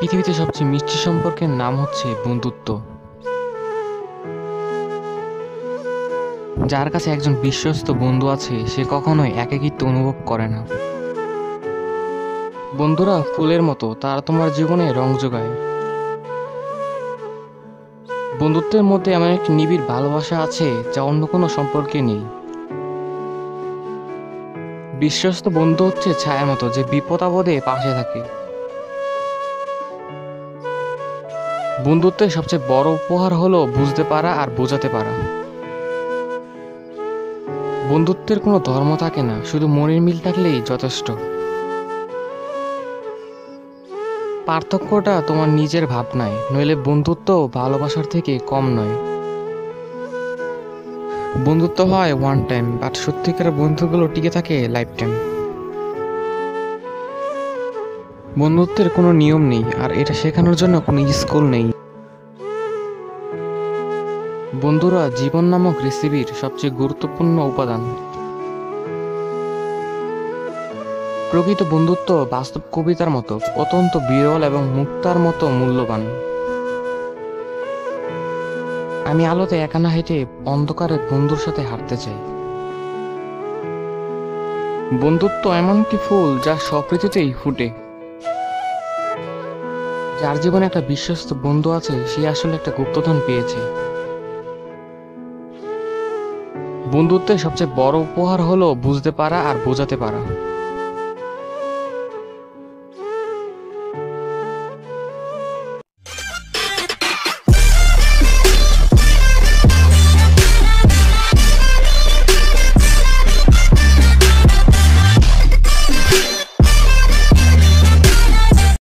পৃথিবীতে সবচেয়ে মিষ্টি সম্পর্কের নাম হচ্ছে বন্ধুত্ব। যার কাছে একজন বিশ্বস্ত বন্ধু আছে সে কখনোই একাকিত্ব অনুভব করে না। বন্ধুরা ফুলের মতো, তারা তোমার জীবনে রং যোগায়। বন্ধুত্বের মধ্যে এমন একটি নিবিড় ভালোবাসা আছে যা অন্য কোনো সম্পর্কে নেই। বিশ্বস্ত বন্ধু হচ্ছে ছায়ার মতো, যে বিপদ আপদে পাশে থাকে। বন্ধুত্বের সবচেয়ে বড় উপহার হলো বুঝতে পারা আর বোঝাতে পারা। বন্ধুত্বের কোনো ধর্ম থাকে না, শুধু মনের মিল থাকলেই যথেষ্ট। পার্থক্যটা তোমার নিজের ভাবনায়, নইলে বন্ধুত্ব ভালোবাসার থেকে কম নয়। বন্ধুত্ব হয় ওয়ান টাইম, বাট সত্যিকার বন্ধুগুলো টিকে থাকে লাইফ টাইম। বন্ধুত্বের কোনো নিয়ম নেই, আর এটা শেখানোর জন্য কোনো স্কুল নেই। বন্ধুরা জীবন নামক রেসিপির সবচেয়ে গুরুত্বপূর্ণ উপাদান। প্রকৃত বন্ধুত্ব বাস্তব কবিতার মতো অত্যন্ত বিরল এবং মুক্তার মতো মূল্যবান। আমি আলোতে একা না হেঁটে অন্ধকারে বন্ধুর সাথে হাঁটতে চাই। বন্ধুত্ব এমন একটি ফুল যা সব ঋতুতেই ফুটে। যার জীবনে একটা বিশ্বস্ত বন্ধু আছে সে আসলে একটা গুপ্তধন পেয়েছে। বন্ধুত্বের সবচেয়ে বড় উপহার হলো বুঝতে পারা আর বোঝাতে পারা।